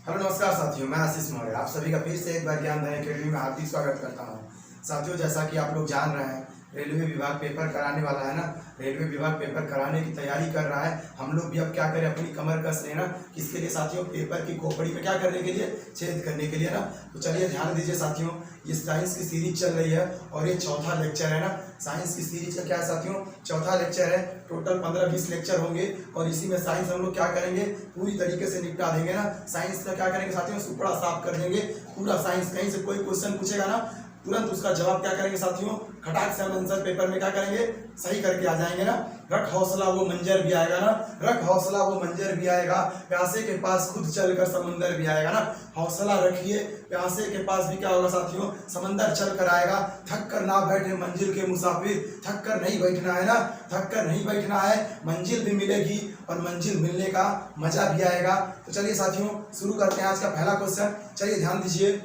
Hello नमस्कार साथियों, मैं आशीष मौर्य आप सभी का फिर से एक बार ज्ञान धन अकेडमी में हार्दिक स्वागत करता हूं। साथियों, जैसा कि आप लोग जान रहे हैं, रेलवे विभाग पेपर कराने वाला है ना। रेलवे विभाग पेपर कराने की तैयारी कर रहा है। हम लोग भी अब क्या करें, अपनी कमर कस लेना। किसके लिए साथियों? पेपर की खोपड़ी में क्या करने के लिए? छेद करने के लिए ना। तो चलिए ध्यान दीजिए साथियों, ये साइंस की सीरीज चल रही है और ये चौथा लेक्चर है ना। साइंस की सीरीज का क्या है साथियों? चौथा लेक्चर है। टोटल 15-20 लेक्चर होंगे और इसी में साइंस हम लोग क्या करेंगे, पूरी तरीके से निपटा देंगे ना। साइंस का क्या करेंगे साथियों? सुपड़ा साफ कर देंगे पूरा साइंस। कहीं से कोई क्वेश्चन पूछेगा ना, तुरंत उसका जवाब क्या करेंगे साथियों? खटाक से हम आंसर पेपर में क्या करेंगे, सही करके आ जाएंगे ना। रख हौसला वो मंजर भी आएगा ना, रख हौसला वो मंजर भी आएगा, प्यासे के पास खुद चलकर समंदर भी आएगा ना। हौसला रखिए, प्यासे के पास भी क्या होगा साथियों? समंदर चल कर आएगा। थक कर ना बैठे मंजिल के मुसाफिर, थक कर नहीं बैठना है ना, थक कर नहीं बैठना है। मंजिल भी मिलेगी और मंजिल मिलने का मजा भी आएगा। तो चलिए साथियों, शुरू करते हैं आज का पहला क्वेश्चन। चलिए ध्यान दीजिए,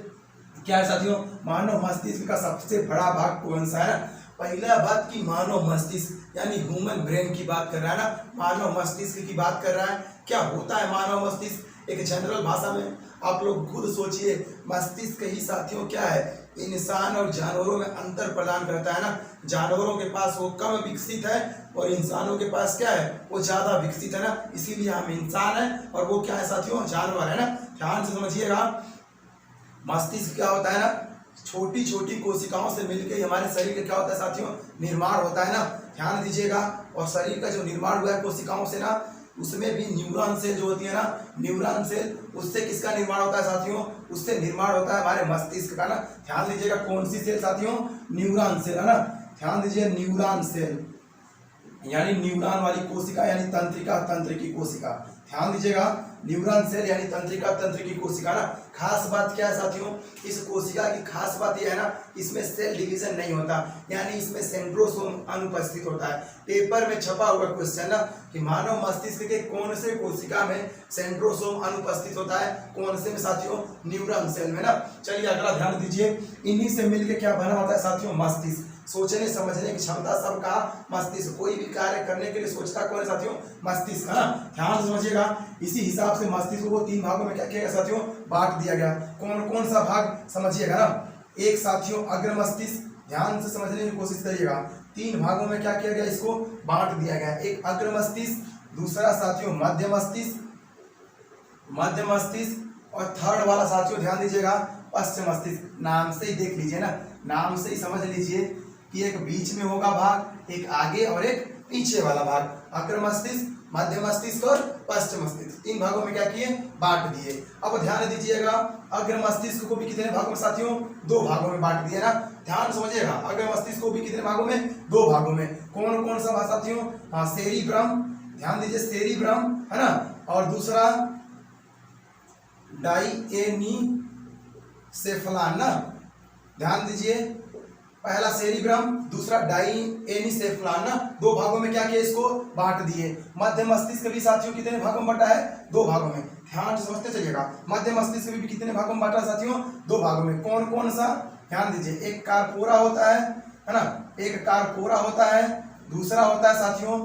क्या है साथियों? मानव मस्तिष्क का सबसे बड़ा भाग कौन सा है? पहला बात की मानव मस्तिष्क यानी ह्यूमन ब्रेन की बात कर रहा है ना, मानव मस्तिष्क की बात कर रहा है। क्या होता है मानव मस्तिष्क? एक जनरल भाषा में आप लोग खुद सोचिए, मस्तिष्क ही साथियों क्या है? इंसान और जानवरों में अंतर प्रदान करता है ना। जानवरों के पास वो कम विकसित है और इंसानों के पास क्या है, वो ज्यादा विकसित है ना। इसीलिए हम इंसान है और वो क्या है साथियों? जानवर है ना। ध्यान से समझिएगा, मस्तिष्क क्या होता है ना, छोटी छोटी कोशिकाओं से मिलकर हमारे शरीर का क्या होता है साथियों? निर्माण होता है ना। ध्यान दीजिएगा, और शरीर का जो निर्माण हुआ है कोशिकाओं से ना, उसमें भी न्यूरॉन सेल जो होती है ना, न्यूरॉन सेल, उससे किसका निर्माण होता है साथियों? उससे निर्माण होता है हमारे मस्तिष्क का ना। ध्यान दीजिएगा, कौन सी सेल साथियों? न्यूरॉन सेल है ना। ध्यान दीजिए, न्यूरॉन सेल यानी न्यूरॉन वाली कोशिका यानी तंत्रिका तंत्र की कोशिका। ध्यान दीजिएगा, न्यूरॉन सेल यानी तंत्रिका तंत्र की कोशिका ना। खास बात क्या है साथियों? इस कोशिका की खास बात यह है ना, इसमें सेल डिवीजन नहीं होता, यानी इसमें सेंट्रोसोम अनुपस्थित होता है। पेपर में छपा हुआ क्वेश्चन ना कि मानव मस्तिष्क के कौन से कोशिका में सेंट्रोसोम अनुपस्थित होता है? कौन से में साथियों? न्यूरॉन सेल में ना। चलिए अगला ध्यान दीजिए, इन्हीं से मिलकर क्या बना होता है साथियों? मस्तिष्क। सोचने समझने की क्षमता सबका मस्तिष्क, कोई भी कार्य करने के लिए सोचता कौन है साथियों? मस्तिष्क है ना। ध्यान से समझिएगा, इसी हिसाब से मस्तिष्क को 3 भागों में क्या किया गया साथियों? बांट दिया गया। कौन कौन सा भाग समझिएगा ना। एक साथियों अग्र मस्तिष्क, ध्यान से समझने की कोशिश करिएगा। 3 भागों में क्या किया गया? इसको बांट दिया गया। एक अग्र मस्तिष्क, दूसरा साथियों मध्य मस्तिष्क, मध्य मस्तिष्क, और थर्ड वाला साथियों ध्यान दीजिएगा पश्च मस्तिष्क। नाम से ही देख लीजिए ना, नाम से ही समझ लीजिए कि एक बीच में होगा भाग, एक आगे और एक पीछे वाला भाग। अग्र मस्तिष्क, मध्य मस्तिष्क और पश्च मस्तिष्क, 3 भागों में क्या किए? बांट दिए। अब ध्यान दीजिएगा, अग्र मस्तिष्क को भी कितने भागों में साथियों? 2 भागों में बांट दिया ना। ध्यान समझिएगा, अग्र मस्तिष्क को भी कितने भागों में? 2 भागों में। कौन कौन सा भाग साथियों? हाँ, सेरिब्रम, ध्यान दीजिए सेरिब्रम है ना, और दूसरा डाइएनीसेफलान ना। ध्यान दीजिए, पहला सेरिब्रम, दूसरा डाइएनीसेफलान ना। 2 भागों में क्या किया? इसको बांट दिए। मध्य मस्तिष्क भी साथियों कितने भागों में बटा है? 2 भागों में। ध्यान से समझते चलिएगा, मध्य मस्तिष्क भी कितने भागों में बांटा साथियों? 2 भागों में। कौन कौन सा? ध्यान दीजिए, एक कारपोरा होता है ना, एक कारपोरा होता है, दूसरा होता है साथियों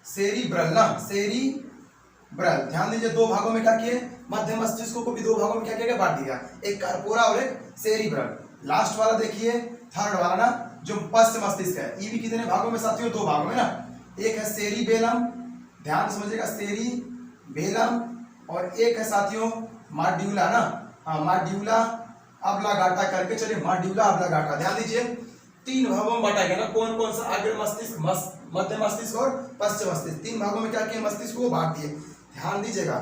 सेरिब्रल ना, सेरिब्रल। ध्यान दीजिए, 2 भागों में क्या किए? मध्य मस्तिष्क को भी 2 भागों में क्या किया गया? बांट दिया, एक कारपोरा और एक सेरिब्रल। लास्ट वाला देखिए, थर्ड वाला ना, जो पश्च मस्तिष्क है, ये भी कितने भागों में साथियों? 2 भागों में ना। एक है सेरिबेलम, ध्यान समझिएगा सेरिबेलम, और एक है साथियों माड्यूला ना। हाँ, माड्यूला ऑब्लांगाटा करके, चलिए माड्यूला ऑब्लांगाटा। ध्यान दीजिए, 3 भागों में बांटा गया ना। कौन कौन सा? अग्र मस्तिष्क, मध्य मस्तिष्क और पश्च मस्तिष्क। 3 भागों में क्या किया? मस्तिष्क को बांट दिए। ध्यान दीजिएगा,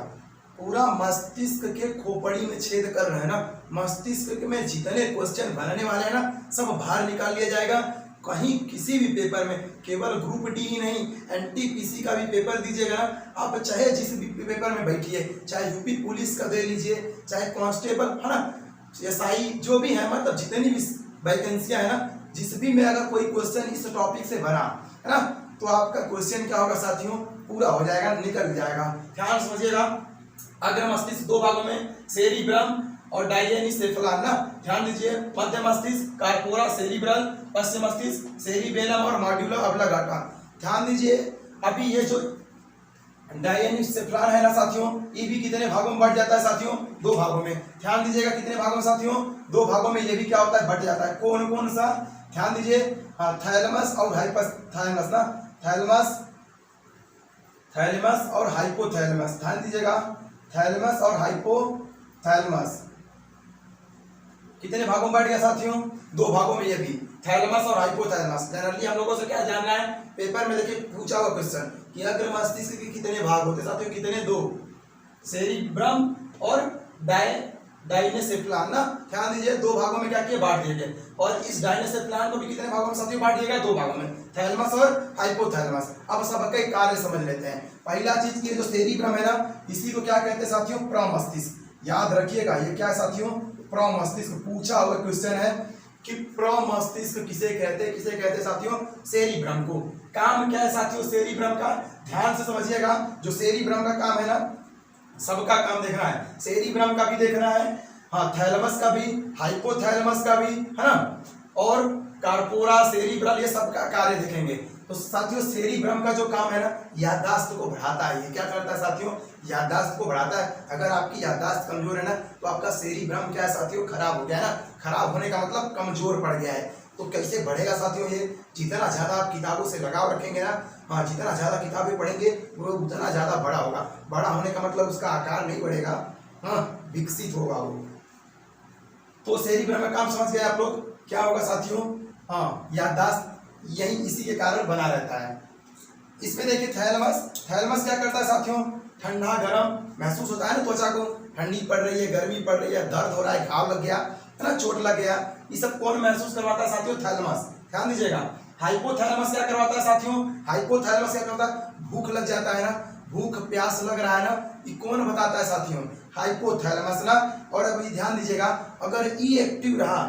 पूरा मस्तिष्क के खोपड़ी में छेद कर रहे हैं ना। मस्तिष्क में जितने क्वेश्चन बनने वाले हैं ना, सब बाहर निकाल लिया जाएगा। कहीं किसी भी पेपर में, केवल ग्रुप डी ही नहीं, एनटीपीसी का भी पेपर दीजिएगा ना, आप चाहे जिस भी पेपर में बैठिए, चाहे यूपी पुलिस का दे लीजिए, चाहे कांस्टेबल है ना, एसआई, जो भी है, मतलब जितनी भी वैकेंसियां है ना, जिस भी में अगर कोई क्वेश्चन इस टॉपिक से बना है ना, तो आपका क्वेश्चन क्या होगा साथियों? पूरा हो जाएगा, निकल जाएगा। ध्यान समझिएगा, अग्र मस्तिष्क 2 भागों में, सेरिब्रम और डाइएनीसेफलान ना। ध्यान दीजिए, मध्य मस्तिष्क कारपोरा सेरिब्रल, पश्चिम मस्तिष्क सेरिबेलम और माड्यूला ऑब्लांगाटा। ध्यान दीजिए, अभी ये जो डायनिसेफ्लान है ना साथियों, ये भी कितने भागों में बढ़ जाता है साथियों? 2 भागों में। ध्यान दीजिएगा कितने भागों में साथियों? 2 भागों में ये भी क्या होता है? बढ़ जाता है। कौन कौन सा? ध्यान दीजिए, हाँ, थैलेमस और हाइपोथैलेमस ना, थैलेमस और हाइपोथैलेमस। ध्यान दीजिएगा, थैलेमस और हाइपोथैलेमस कितने भागों में बढ़ गया साथियों? 2 भागों में ये भी, थैलेमस और हाइपोथैलेमस। जनरली हम लोगों से क्या जानना है? पेपर में देखिए पूछा हुआ क्वेश्चन कि अग्र मस्तिष्क के कितने भाग होते हैं साथियों? कितने? 2, सेरिब्रम और डायनेसेफ्लान ना। ध्यान दीजिए 2 भागों में क्या किए? बांट दिए गए। और इस डायनेसेफ्लान को भी कितने भागों में साथियों बांट दिया गया? 2 भागों में, थैलेमस और हाइपोथैलेमस। अब सबका एक कार्य समझ लेते हैं। पहला चीज की जो सेरिब्रम है ना, इसी को क्या कहते हैं साथियों? प्रमस्तिष्क। याद रखिएगा ये क्या है साथियों? प्रमस्तिष्क। पूछा हुआ क्वेश्चन है कि प्रमस्तिष्क किसे कहते हैं? किसे कहते हैं साथियों? सेरिब्रम को। काम क्या है साथियों सेरिब्रम का? ध्यान से समझिएगा, जो सेरिब्रम का काम है ना, सबका काम देखना है। सेरिब्रम का भी देखना है, हाँ, थैलेमस का भी, हाइपोथैलेमस का भी, है ना, और कार्पोरा, सेरिब्रल, ये सबका कार्य देखेंगे। तो साथियों सेरिब्रम का जो काम है ना, याददाश्त को बढ़ाता है। ये क्या करता है साथियों? याददाश्त को बढ़ाता है। अगर आपकी याददाश्त कमजोर है ना, तो आपका सेरिब्रम क्या है साथियों? खराब हो गया है ना। खराब होने का मतलब कमजोर पड़ गया है। तो कैसे बढ़ेगा साथियों ये? जितना ज्यादा आप किताबों से लगाव रखेंगे ना, हाँ, जितना ज्यादा किताबें पढ़ेंगे वो उतना ज्यादा बड़ा होगा। बड़ा होने का मतलब उसका आकार नहीं बढ़ेगा, हाँ, विकसित होगा वो। तो सेरिब्रम का काम समझ गए आप लोग? क्या होगा साथियों? हाँ, याददाश्त यही इसी के कारण बना रहता है। इसमें देखिए थैलेमस क्या करता है साथियों? ठंडा गर्म महसूस होता है ना, त्वचा को ठंडी पड़ रही है, गर्मी पड़ रही है, दर्द हो रहा है, घाव लग गया है ना, चोट लग गया, ये सब कौन महसूस करवाता है साथियों? थैलेमस। ध्यान दीजिएगा। हाइपोथैलेमस क्या करवाता है साथियों? हाइपोथैलेमस क्या करता है? भूख लग जाता है ना, भूख प्यास लग रहा है ना, ये कौन बताता है साथियों? हाइपोथैलेमस ना। और अभी ध्यान दीजिएगा, अगर ई एक्टिव रहा,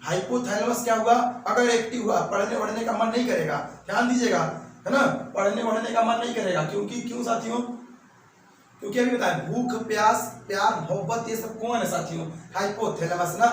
हाइपोथैलेमस क्या हुआ? अगर एक्टिव हुआ, पढ़ने वढ़ने का मन नहीं करेगा। ध्यान दीजिएगा, है ना, पढ़ने वढ़ने का मन नहीं करेगा। क्यों साथियों? क्योंकि अभी बताएं, भूख, प्यास, प्यार, मोहब्बत, ये सब कौन है साथियों? हाइपोथैलेमस ना।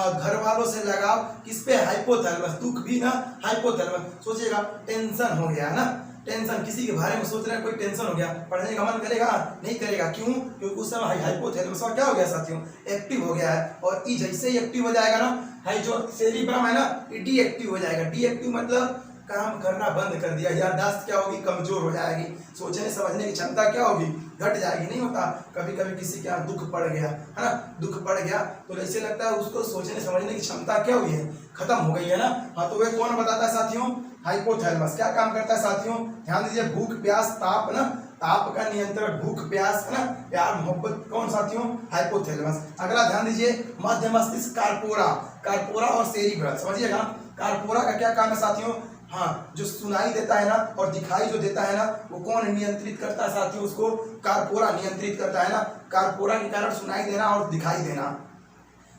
घर वालों से लगाव किस पे? हाइपोथैलेमस। दुख भी ना, हाइपोथैलेमस। सोचिएगा, टेंशन हो गया है ना, टेंशन, किसी के बारे में सोच रहे हैं, कोई टेंशन हो गया, पढ़ने का मन करेगा? नहीं करेगा। क्यों? क्योंकि उस समय हाइपोथैलेमस का क्या हो गया साथियों? एक्टिव हो गया है। और ई जैसे ही एक्टिव हो जाएगा ना, हाई जो सेरिब्रम है ना, ये डीएक्टिव हो जाएगा। डीएक्टिव मतलब काम करना बंद कर दिया। याददाश्त क्या होगी? कमजोर हो जाएगी। सोचने समझने की क्षमता क्या होगी? घट जाएगी। नहीं होता कभी कभी किसी के यहाँ दुख पड़ गया है ना, दुख पड़ गया तो ऐसे लगता है उसको सोचने समझने की क्षमता क्या हुई है? खत्म हो गई है ना। हाँ, तो वे कौन बताता है साथियों? हाइपोथैलेमस। क्या काम करता है साथियों? ध्यान दीजिए, भूख प्यास ताप ना, ताप का नियंत्रण, भूख प्यास है ना, प्यार मोहब्बत, कौन साथियों? हाइपोथैलेमस। अगला ध्यान दीजिए, मध्य मस्तिष्क, कार्पोरा और सेरिब्रल। समझिएगा, कार्पोरा का क्या काम है साथियों? हाँ, जो सुनाई देता है ना और दिखाई जो देता है ना, वो कौन नियंत्रित करता है साथियों? उसको कार्पोरा नियंत्रित करता है ना। कार्पोरा के कारण सुनाई देना और दिखाई देना।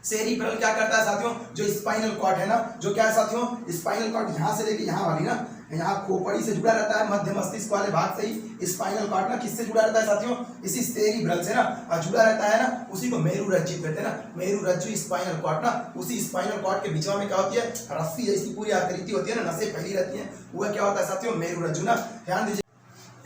सेरिब्रल क्या करता है साथियों? जो स्पाइनल कॉर्ड है ना, जो क्या है साथियों? स्पाइनल कॉर्ड यहाँ से लेके यहाँ वाली ना, यहाँ खोपड़ी से जुड़ा रहता है, मध्य मस्तिष्क वाले भाग से ही स्पाइनल कॉर्ड ना किससे जुड़ा रहता है साथियों? इसी सेरिब्रल से ना जुड़ा रहता है ना, उसी को मेरुरज्जु कहते हैं ना। मेरुरज्जु स्पाइनल कॉर्ड ना, उसी स्पाइनल कॉर्ड के बीच में क्या होती है? रस्सी जैसी पूरी आकृति होती है ना, नसें फैली रहती हैं, वह क्या होता है साथियों? मेरुरज्जु ना। ध्यान दीजिए,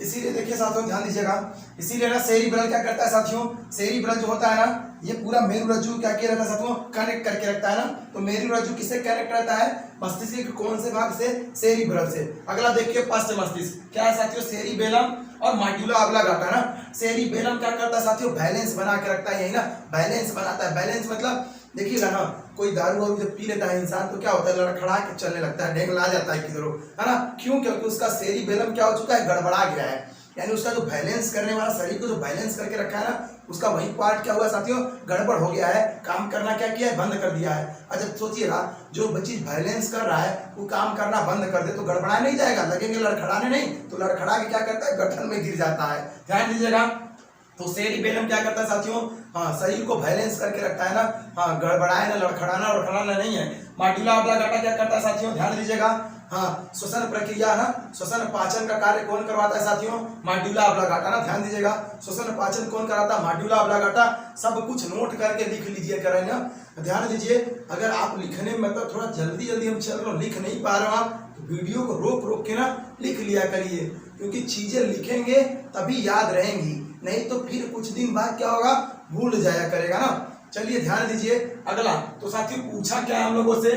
इसीलिए देखिए साथियों, ध्यान दीजिएगा, इसीलिए ना सेरिब्रल क्या करता है साथियों? सेरिब्रल जो होता है ना, ये पूरा मेरुरज्जु क्या किया रहता है साथियों? कनेक्ट करके रखता है ना। तो मेरुरज्जु किससे कनेक्ट रहता है? मस्तिष्क के कौन से भाग से? सेरिब्रल से। अगला देखिए, पश्च मस्तिष्क क्या है साथियों? सेरिबेलम और माड्यूला ऑब्लांगाटा ना। सेरिबेलम क्या करता है साथियों? बैलेंस बना के रखता है, यही ना, बैलेंस बनाता है। बैलेंस मतलब देखिएगा ना, कोई दारू वारू जब पी लेता है इंसान तो क्या होता है? लड़खड़ा के चलने लगता है, ढेंगला जाता है किधरों, है ना। क्यों? क्योंकि उसका सेरिबेलम क्या हो चुका है? गड़बड़ा गया है। यानी उसका जो बैलेंस करने वाला, शरीर को जो बैलेंस करके रखा है ना, उसका वही पार्ट क्या हुआ साथियों? गड़बड़ हो गया है। काम करना क्या किया है? बंद कर दिया है। अच्छा सोचिएगा, जो बच्ची बैलेंस कर रहा है वो काम करना बंद कर दे तो गड़बड़ा नहीं जाएगा? लगेंगे लड़खड़ाने नहीं, तो लड़खड़ा के क्या करता है? गठन में गिर जाता है। ध्यान दीजिएगा, तो सेरिबेलम क्या करता है साथियों? हाँ, शरीर को बैलेंस करके रखता है ना। हाँ, गड़बड़ाए ना, लड़खड़ाना नहीं है। माड्यूला ऑब्लांगाटा क्या करता है साथियों? ध्यान दीजिएगा, हाँ, श्वसन प्रक्रिया ना, श्वसन पाचन का कार्य कौन करवाता है साथियों? माड्यूला ऑब्लांगाटा ना। ध्यान दीजिएगा, श्वसन पाचन कौन कराता है? माड्यूला ऑब्लांगाटा। सब कुछ नोट करके लिख लीजिए करें ना। ध्यान दीजिए, अगर आप लिखने में मतलब थोड़ा जल्दी हम चल रहे हो, लिख नहीं पा रहे हो आप, तो वीडियो को रोक रोक के ना लिख लिया करिए। क्योंकि चीजें लिखेंगे तभी याद रहेंगी, नहीं तो फिर कुछ दिन बाद क्या होगा, भूल जाया करेगा ना। चलिए ध्यान दीजिए अगला। तो साथियों पूछा क्या है हम लोगों से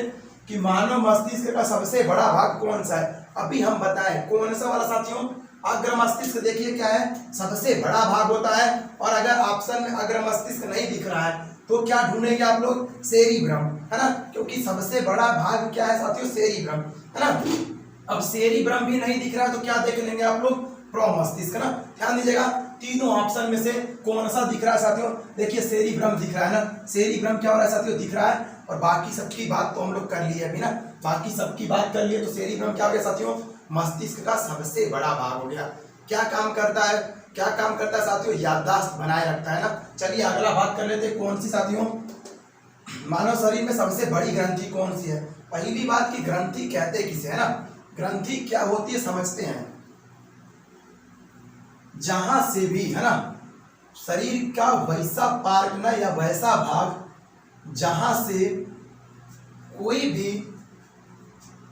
कि मानव मस्तिष्क का सबसे बड़ा भाग कौन सा है। अभी हम बताएं कौन सा वाला साथियों, अग्र मस्तिष्क। देखिए क्या है, सबसे बड़ा भाग होता है। और अगर ऑप्शन में अग्र मस्तिष्क नहीं दिख रहा है तो क्या ढूंढेंगे आप लोग, सेरिब्रम, है ना, क्योंकि सबसे बड़ा भाग क्या है साथियों, सेरिब्रम, है ना। अब सेरिब्रम भी नहीं दिख रहा है तो क्या देख लेंगे आप लोग, प्रमस्तिष्क, है ना। ध्यान दीजिएगा तीनों ऑप्शन में से कौन सा दिख रहा है साथियों, देखिए सेरिब्रम दिख रहा है ना, सेरिब्रम क्या हो रहा है साथियों, दिख रहा है। और बाकी सबकी बात तो हम लोग कर लिए अभी ना, बाकी सबकी बात कर लिए। तो सेरिब्रम क्या हो गया साथियों, मस्तिष्क का सबसे बड़ा भाग हो गया। क्या काम करता है, क्या काम करता है साथियों, याददाश्त बनाए रखता है ना। चलिए अगला बात कर लेते हैं, कौन सी साथियों, मानव शरीर में सबसे बड़ी ग्रंथि कौन सी है। पहली बात की ग्रंथि कहते किसे, है ना, ग्रंथि क्या होती है समझते हैं। जहां से भी, है ना, शरीर का वैसा पार्ट ना या वैसा भाग जहां से कोई भी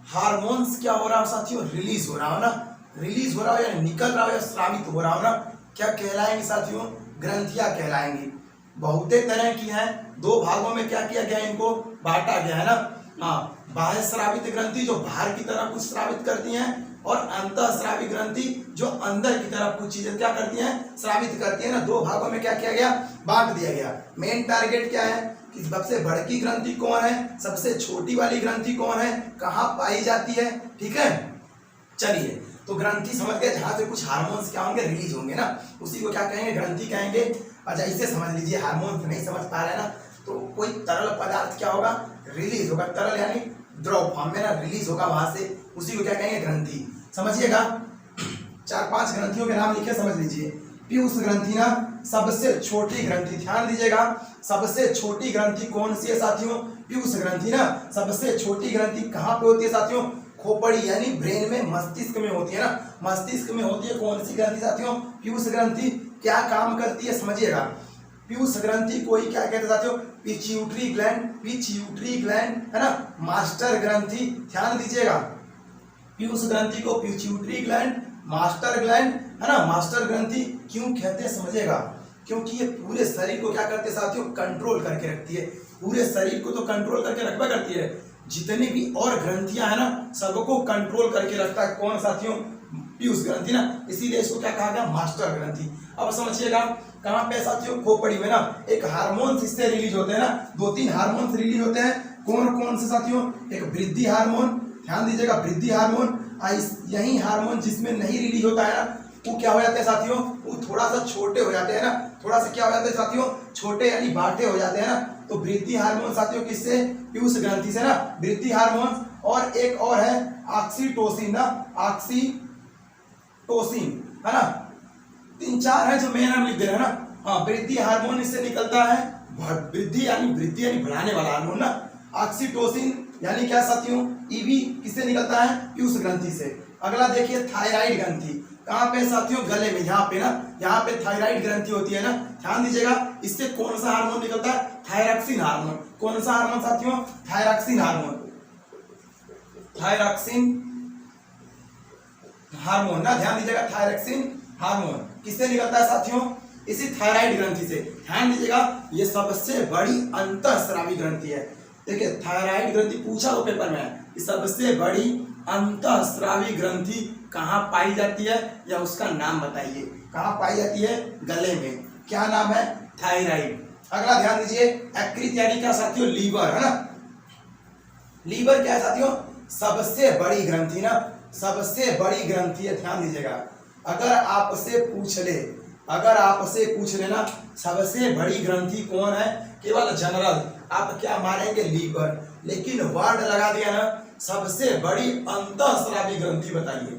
हार्मोन्स क्या हो रहा हो साथियों, रिलीज हो रहा हो ना, रिलीज हो रहा हो या निकल रहा हो या स्रावित हो रहा हो ना, क्या कहलाएंगे साथियों, ग्रंथियां कहलाएंगी। बहुते तरह की हैं, दो भागों में क्या किया गया, इनको बांटा गया है ना। हाँ, बाह्य स्रावित ग्रंथि जो बाहर की तरफ कुछ स्रावित करती हैं, और अंतः स्रावित ग्रंथि जो अंदर की तरफ कुछ चीजें क्या करती हैं, स्रावित करती है ना। दो भागों में क्या किया गया, बांट दिया गया। मेन टारगेट क्या है कि सबसे बड़ी ग्रंथि कौन है, सबसे छोटी वाली ग्रंथि कौन है, कहाँ पाई जाती है, ठीक है। चलिए तो ग्रंथि समझ गए, जहां से कुछ हार्मोन्स क्या होंगे, रिलीज होंगे ना, उसी को क्या कहेंगे, ग्रंथि कहेंगे। अच्छा इसे समझ लीजिए, हार्मोन्स नहीं समझ पा रहे ना, तो कोई तरल पदार्थ क्या होगा, रिलीज होगा, तरल यानी द्रव फॉर्म में ना रिलीज होगा वहां से, उसी को क्या कहेंगे, ग्रंथि। समझिएगा, 4-5 ग्रंथियों के नाम लिखे, समझ लीजिए। पीयूष ग्रंथि ना सबसे छोटी ग्रंथि, ध्यान दीजिएगा, सबसे छोटी ग्रंथि कौन सी है साथियों, पीयूष ग्रंथि ना। सबसे छोटी ग्रंथि कहाँ पे होती है साथियों, खोपड़ी यानी ब्रेन में, मस्तिष्क में होती है ना, मस्तिष्क में होती है। कौन सी ग्रंथि साथियों, पीयूष ग्रंथि। क्या काम करती है समझिएगा, पीयूष ग्रंथि को ही क्या कहते हैं साथियों, पिट्यूटरी ग्लैंड, पिट्यूटरी ग्लैंड, है ना, मास्टर ग्रंथि। ध्यान दीजिएगा, पीयूष ग्रंथि को पिट्यूटरी ग्लैंड, मास्टर ग्लैंड, है ना, मास्टर ग्रंथि क्यों कहते हैं समझिएगा, क्योंकि ये पूरे शरीर को क्या करते हैं साथियों, कंट्रोल करके रखती है। पूरे शरीर को तो कंट्रोल करके रखवा करती है, जितनी भी और ग्रंथियां है ना सबको कंट्रोल करके रखता है कौन साथियों, पीयूष ग्रंथि ना, इसीलिए इसको क्या कहा गया, मास्टर ग्रंथि। अब समझिएगा कहाँ पे साथियों, खोपड़ी में ना। एक हार्मोन्स इससे रिलीज होते हैं ना, 2-3 हार्मोन्स रिलीज होते हैं। कौन कौन से साथियों, एक वृद्धि हार्मोन, ध्यान दीजिएगा, वृद्धि हार्मोन। यही हार्मोन जिसमें नहीं रिलीज होता है ना, वो क्या हो जाते हैं साथियों, वो थोड़ा सा छोटे हो जाते हैं ना, थोड़ा सा क्या हो जाते हैं साथियों, छोटे यानी बांटे हो जाते हैं ना। तो वृद्धि हार्मोन साथियों किससे, पीयूष ग्रंथि से ना, वृद्धि हार्मोन। और एक और है ऑक्सीटोसिन ना, ऑक्सीटोसिन, है ना। 3-4 है जो मैं नाम लिख दे रहा है ना। हाँ, वृद्धि हार्मोन इससे निकलता है, वृद्धि यानी बढ़ाने वाला हार्मोन ना। ऑक्सीटोसिन यानी क्या साथियों, ईबी किससे निकलता है, पीयूष ग्रंथि से। अगला देखिए थायराइड ग्रंथि, कहाँ पे साथियों, गले में, यहाँ पे ना, यहाँ पे थायराइड ग्रंथि होती है ना। ध्यान दीजिएगा, इससे कौन सा हार्मोन निकलता है, थायरॉक्सिन हार्मोन। कौन सा हार्मोन साथियों, थायरॉक्सिन हार्मोन, थायरॉक्सिन हार्मोन ना, ध्यान दीजिएगा, थायरॉक्सिन हार्मोन किससे निकलता है साथियों, इसी थायराइड ग्रंथि से। ध्यान दीजिएगा, ये सबसे बड़ी अंतःस्रावी ग्रंथि है। देखिए थायराइड ग्रंथि पूछा हो पेपर में, सबसे बड़ी अंतःस्रावी ग्रंथि कहाँ पाई जाती है, या उसका नाम बताइए, कहाँ पाई जाती है, गले में। क्या नाम है, थायराइड। अगला ध्यान दीजिए, यकृत यानी क्या साथियों, लीवर, है ना। लीवर क्या है साथियों, सबसे बड़ी ग्रंथि ना, सबसे बड़ी ग्रंथि है। ध्यान दीजिएगा, अगर आपसे पूछ लेना सबसे बड़ी ग्रंथि कौन है, केवल जनरल आप क्या मारेंगे, लीवर, लेकिन वर्ड लगा दिया ना, सबसे बड़ी अंतःस्रावी ग्रंथि बताइए,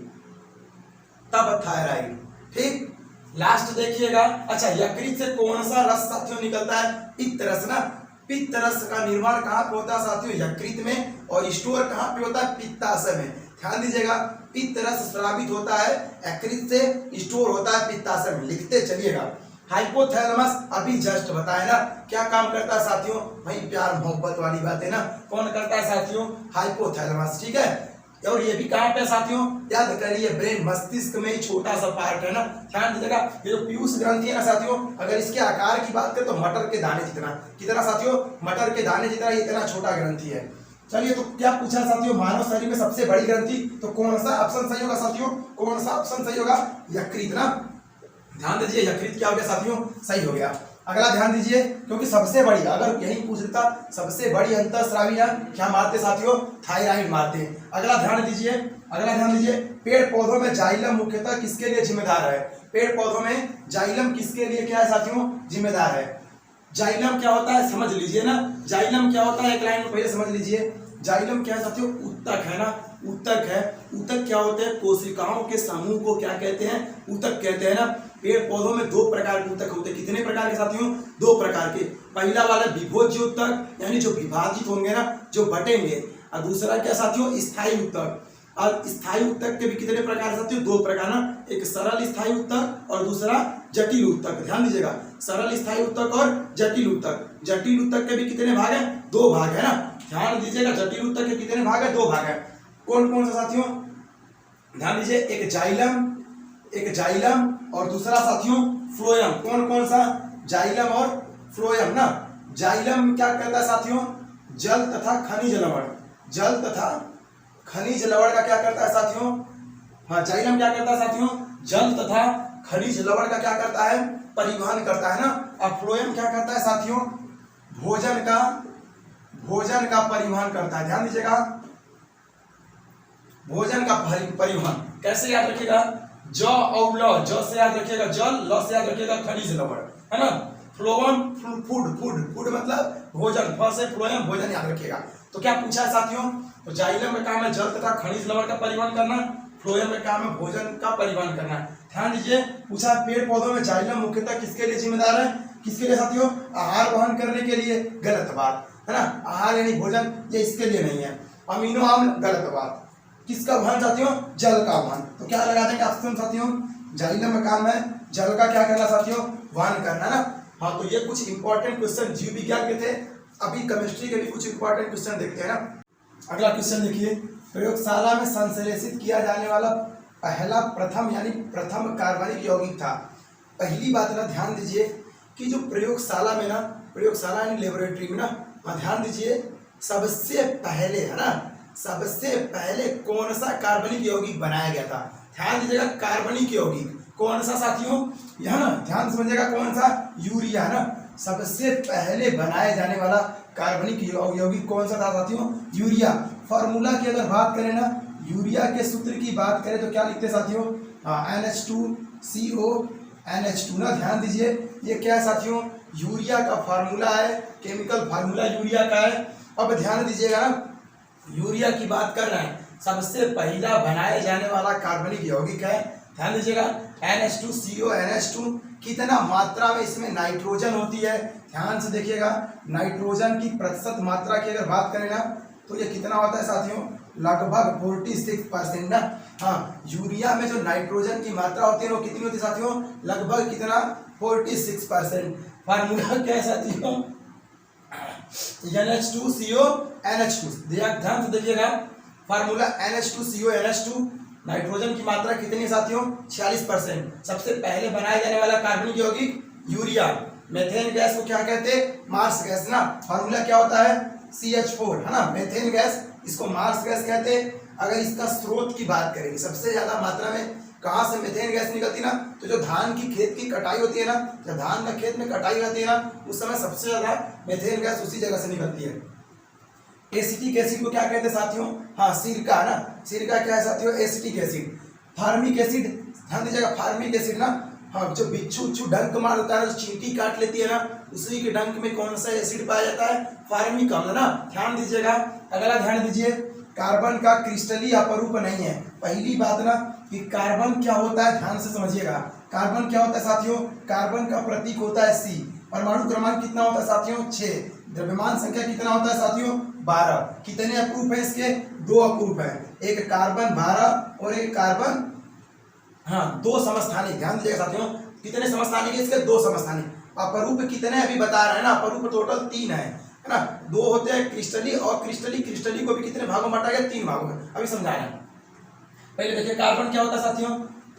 तब थायराइड। ठीक, लास्ट देखिएगा। अच्छा, यकृत से कौन सा रस साथियों निकलता है, पित्त रस ना। पित्त रस का निर्माण कहाँ पे होता है साथियों, यकृत में, और स्टोर कहाँ पे होता है, पित्ताशय में। ध्यान दीजिएगा, पित्त रस स्रावित होता है यकृत से, स्टोर होता है पित्ताशय में। लिखते चलिएगा। हाइपोथैलेमस अभी जस्ट बताया ना, क्या काम करता है साथियों, भाई प्यार मोहब्बत वाली बात है ना, कौन करता है साथियों, हाइपोथैलेमस। ठीक है, और ये भी कहाँ पे साथियों, याद करिए ब्रेन, मस्तिष्क में ही छोटा सा पार्ट है ना, ध्यान दीजिएगा। ये जो पीयूष ग्रंथि है ना साथियों, अगर इसके आकार की बात करें तो मटर के दाने जितना, कितना साथियों, मटर के दाने जितना, इतना छोटा ग्रंथि है। चलिए, तो क्या पूछा साथियों, मानव शरीर में सबसे बड़ी ग्रंथि, तो कौन सा ऑप्शन सही होगा साथियों, कौन सा ऑप्शन सही होगा, यकृत ना, ध्यान दीजिए, यकृत क्या हो गया साथियों, सही हो गया। अगला ध्यान दीजिए, क्योंकि सबसे बड़ी, अगर यही पूछ लेता सबसे बड़ी अंतःस्रावी क्या मारते साथियों, थायराइड मारते। अगला ध्यान दीजिए, अगला ध्यान दीजिए, पेड़ पौधों में जाइलम मुख्यतः किसके लिए जिम्मेदार है, पेड़ पौधों में जाइलम किसके लिए क्या है साथियों, जिम्मेदार है। जाइलम क्या होता है समझ लीजिए ना, जाइलम क्या होता है, एक लाइन में पहले समझ लीजिए। जाइलम क्या है साथियों, ऊतक है ना, ऊतक है। ऊतक क्या होते हैं, कोशिकाओं के समूह को क्या कहते हैं, ऊतक कहते हैं ना। पेड़ पौधों में दो प्रकार के ऊतक होते हैं, कितने प्रकार के साथियों, दो प्रकार के। पहला वाला विभोज्य ऊतक, यानी जो विभाजित होंगे ना, जो बटेंगे, और दूसरा क्या साथियों, स्थायी ऊतक। और स्थायी ऊतक के भी कितने प्रकार साथियों, दो प्रकार ना, एक सरल स्थायी ऊतक और दूसरा जटिल ऊतक। ध्यान दीजिएगा, सरल स्थायी ऊतक और जटिल ऊतक। जटिल ऊतक के भी कितने भाग हैं, दो भाग है ना, ध्यान दीजिएगा। जटिल ऊतक के कितने भाग है, दो भाग है। कौन कौन सा साथियों, ध्यान दीजिए, एक जाइलम, एक जाइलम और दूसरा साथियों फ्लोएम। कौन कौन सा, जाइलम और फ्लोएम ना। जाइलम क्या करता है साथियों, जल तथा खनिज लवण, जल तथा खनिज लवण का क्या करता है साथियों, हाँ, जाइलम क्या करता है साथियों, जल तथा खनिज लवण का क्या करता है, परिवहन करता है ना। और फ्लोएम क्या करता है साथियों, भोजन का परिवहन करता है। ध्यान दीजिएगा, भोजन का परिवहन कैसे याद रखिएगा, ज और ल, ज से याद रखिएगा जल, ल से याद रखिएगा खनिज लवण, है ना। फ्लोएम फूड, फूड मतलब भोजन, फ से फ्लोएम भोजन याद रखिएगा। तो क्या पूछा है साथियों, तो जाइलम का काम है जल तथा खनिज लवण का परिवहन करना, फ्लोएम का काम है भोजन का परिवहन करना। ध्यान दीजिए, पूछा पेड़ पौधों में जाइलम मुख्यतः किसके लिए जिम्मेदार है, किसके लिए साथियों, आहार वहन करने के लिए, गलत बात है ना, आहार यानी भोजन, ये इसके लिए नहीं है। अमीनो अम्ल, गलत बात। किसका वहन साथियों, जल का वहन। तो क्या लगा देंगे ऑप्शन साथियों, जाइलम का काम है जल का क्या करना साथियों, वहन करना ना। हाँ, तो ये कुछ इंपॉर्टेंट क्वेश्चन जीव विज्ञान के थे। अभी केमिस्ट्री के भी कुछ इंपॉर्टेंट क्वेश्चन देखते हैं ना। अगला क्वेश्चन देखिए, प्रयोगशाला में संश्लेषित किया जाने वाला पहला प्रथम यानी प्रथम कार्बनिक यौगिक था। पहली बात ना ध्यान दीजिए कि जो प्रयोगशाला में ना, प्रयोगशाला यानी लेबोरेटरी में ना, ध्यान दीजिए, सबसे पहले है ना, सबसे पहले कौन सा कार्बनिक यौगिक बनाया गया था। ध्यान दीजिएगा, कार्बनिक यौगिक कौन सा साथियों, यह ना ध्यान समझिएगा, कौन सा, यूरिया ना। सबसे पहले बनाए जाने वाला कार्बनिक यौगिक कौन सा था साथियों, यूरिया। फॉर्मूला की अगर बात करें ना, यूरिया के सूत्र की बात करें तो क्या लिखते हैं साथियों, NH2CO NH2 ना। ध्यान दीजिए, ये क्या है साथियों, यूरिया का फार्मूला है, केमिकल फार्मूला यूरिया का है। अब ध्यान दीजिएगा ना, यूरिया की बात कर रहे हैं, सबसे पहला बनाए जाने वाला कार्बनिक यौगिक है। ध्यान दीजिएगा, NH2CO NH2, कितना मात्रा में इसमें नाइट्रोजन होती है, ध्यान से देखिएगा। नाइट्रोजन की प्रतिशत मात्रा की अगर बात करें ना, तो ये कितना होता है साथियों, लगभग 46% ना। हाँ, यूरिया में जो नाइट्रोजन की मात्रा होती है वो कितनी होती है साथियों, लगभग कितना, 46%। फार्मूला क्या है साथियों, NH2CO NH2, ध्यान से देखिएगा, फार्मूला NH2CO NH2, नाइट्रोजन की मात्रा कितनी है साथियों, 46%। सबसे पहले बनाए जाने वाला कार्बनिक यौगिक यूरिया। मेथेन गैस को क्या कहते हैं, मार्स गैस ना। फार्मूला क्या होता है, CH4 है ना, मेथेन गैस, इसको मार्स गैस कहते हैं। अगर इसका स्रोत की बात करेंगे, सबसे ज्यादा मात्रा में कहाँ से मेथेन गैस निकलती ना, तो जो धान की खेत की कटाई होती है ना, जब धान का खेत में कटाई होती है ना, उस समय सबसे ज्यादा मेथेन गैस उसी जगह से निकलती है। एसिटिक एसिड को क्या कहते हैं साथियों, हाँ, सिरका है ना। सिरका क्या है साथियों, एसिटिक एसिड। फार्मिक एसिड, ध्यान दीजिएगा, फार्मिक एसिड ना, हाँ, जो बिच्छू डंक मार होता है, जो चींटी काट लेती है ना, उसी के डंक में कौन सा एसिड पाया जाता है, फार्मिक अम्ल ना। ध्यान दीजिएगा, अगला ध्यान दीजिए, कार्बन का क्रिस्टलीय अपरूप नहीं है। पहली बात ना कि कार्बन क्या होता है, ध्यान से समझिएगा, कार्बन क्या होता है साथियों, कार्बन का प्रतीक होता है C। परमाणु क्रमांक कितना होता है साथियों, 6। द्रव्यमान संख्या कितना होता है साथियों, 12। कितने अपरूप है इसके, 2 अपरूप है, एक कार्बन 12 और एक कार्बन, हाँ, 2 समस्थानिक। ध्यान दीजिएगा साथियों, कितने समस्थानिक है इसके, 2 समस्थानिक। अपरूप कितने अभी बता रहे हैं ना, अपरूप टोटल 3 है। है ना। दो होते हैं क्रिस्टली, और क्रिस्टली को भी कितने भागों में बांटा गया, 3 भागों में। अभी समझा रहे हैं। पहले देखिए कार्बन क्या होता है साथियों।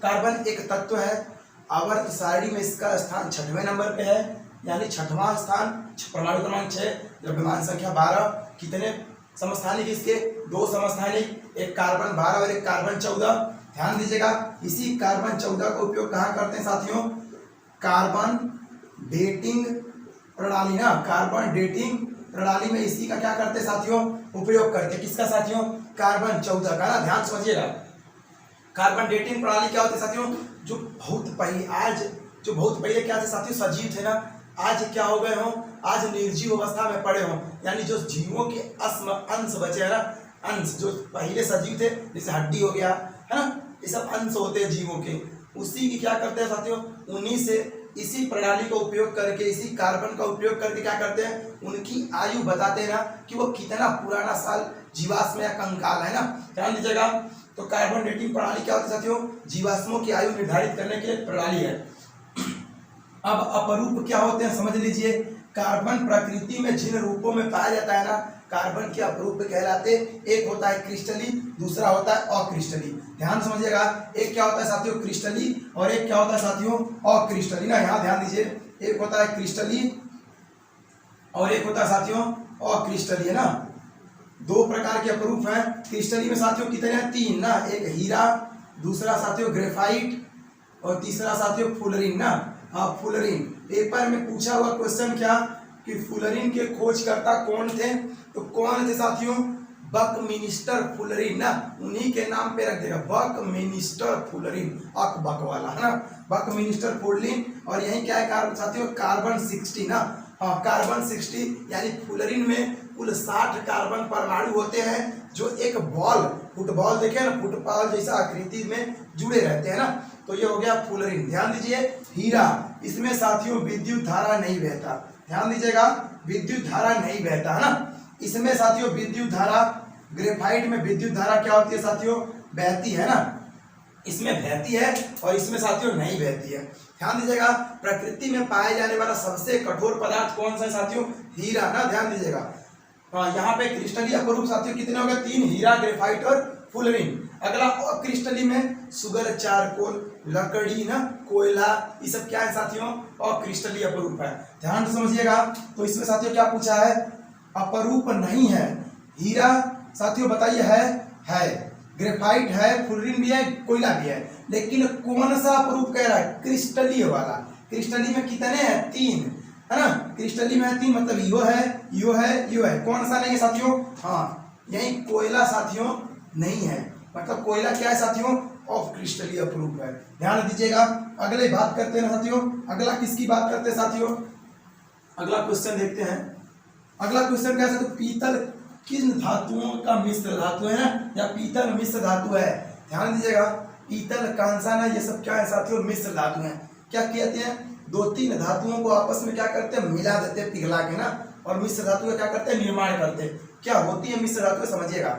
कार्बन एक तत्व है, आवर्त सारणी में इसका स्थान 6वें नंबर पे है, यानी 6वां स्थान, परमाणु क्रमांक 6, द्रव्यमान संख्या 12। कितने समस्थानिक इसके, 2 समस्थानिक, एक कार्बन 12 और एक कार्बन 14। ध्यान दीजिएगा, इसी कार्बन 14 का उपयोग कहाँ करते हैं साथियों, कार्बन डेटिंग प्रणाली ना, कार्बन डेटिंग प्रणाली में इसी का क्या करते हैं साथियों, उपयोग करते हैं। किसका साथियों, कार्बन 14 का ना। ध्यान समझिएगा, कार्बन डेटिंग प्रणाली क्या होती है साथियों, जो बहुत पहले क्या थे साथियों, सजीव थे ना, आज क्या हो गए हो, आज निर्जीव अवस्था में पड़े हो, यानी जो जीवों के अंश बचे हैं ना, अंश जो पहले सजीव थे, जैसे हड्डी हो गया है ना, ये सब अंश होते हैं जीवों के, उसी की क्या करते हैं साथियों, उन्हीं से इसी प्रणाली का उपयोग करके, इसी कार्बन का उपयोग करके क्या करते हैं, उनकी आयु बताते हैं ना, कि वो कितना पुराना साल जीवाश्म या कंकाल है ना। ध्यान दीजिएगा, तो कार्बन डेटिंग प्रणाली क्या होती है साथियों, जीवाश्मों की आयु निर्धारित करने की एक प्रणाली है। अब अपरूप क्या होते हैं समझ लीजिए। कार्बन प्रकृति में जिन रूपों में पाया जाता है ना, कार्बन के अपरूप कहलाते, एक होता है क्रिस्टली, दूसरा होता है अक्रिस्टली। ध्यान समझिएगा, एक क्या होता है साथियों क्रिस्टली, और एक क्या होता है साथियों अक्रिस्टली ना। यहाँ ध्यान दीजिए, एक होता है क्रिस्टली और एक होता है साथियों अक्रिस्टली, है ना। 2 प्रकार के अपरूप हैं क्रिस्टली में साथियों, कितने हैं, 3 ना, एक हीरा, दूसरा साथियों ग्रेफाइट, और तीसरा साथियों फुलरिन ना। हाँ, फुलरिन पेपर में पूछा हुआ क्वेश्चन क्या, कि फुलरिन के खोजकर्ता कौन थे, तो कौन थे साथियों, बकमिनिस्टर फुलरिन ना, उन्हीं के नाम पे रख देगा, बकमिनिस्टर फुलरिन, बक वाला है ना, बकमिनिस्टर फुलरिन। और यही क्या है कार्बन साथियों, कार्बन 60 ना। हाँ, कार्बन 60 यानी फुलरिन में कुल 60 कार्बन परमाणु होते हैं, जो एक बॉल, फुटबॉल देखे ना, फुटबॉल जैसा आकृति में जुड़े रहते हैं ना, तो ये हो गया फुलरिन। ध्यान दीजिए, हीरा, इसमें साथियों विद्युत धारा नहीं बहता। ध्यान दीजिएगा, विद्युत धारा नहीं बहता है ना, इसमें साथियों विद्युत धारा, ग्रेफाइट में विद्युत धारा क्या होती है साथियों, बहती है ना, इसमें बहती है और इसमें साथियों नहीं बहती है। ध्यान दीजिएगा, प्रकृति में पाए जाने वाला सबसे कठोर पदार्थ कौन सा है साथियों, हीरा ना। ध्यान दीजिएगा, यहाँ पे क्रिस्टलीय अपरूप साथियों कितने हो गए, 3, हीरा, ग्रेफाइट और फुलरिन। अगला अक्रिस्टली में सुगर, चारकोल, लकड़ी ना, कोयला, ये सब क्या है साथियों, अक्रिस्टलीय अपरूप है। ध्यान से समझिएगा, तो इसमें साथियों क्या पूछा है, अपरूप नहीं है। हीरा साथियों बताइए है, ग्रेफाइट है, फुलरिन भी है, कोयला भी है, लेकिन कौन सा अपरूप कह रहा है, क्रिस्टलीय वाला। क्रिस्टली में कितने हैं, 3 है ना, क्रिस्टली में है 3, मतलब यो है, कौन सा नहीं है साथियों, हाँ यही कोयला साथियों नहीं है, मतलब कोयला क्या है साथियों, ऑफ क्रिस्टलीय अपरूप है। ध्यान दीजिएगा, अगले बात करते हैं ना साथियों, अगला किसकी बात करते हैं साथियों, अगला क्वेश्चन देखते हैं। अगला क्वेश्चन क्या है, तो पीतल किन धातुओं का मिश्र धातु है ना, या पीतल मिश्र धातु है। ध्यान दीजिएगा, पीतल, कांसा ना, ये सब क्या है साथियों, मिश्र धातु है। क्या कहते हैं, 2-3 धातुओं को आपस में क्या करते हैं, मिला देते हैं पिघला के ना, और मिश्र धातु का क्या करते हैं, निर्माण करते हैं। क्या होती है मिश्र धातु, समझिएगा,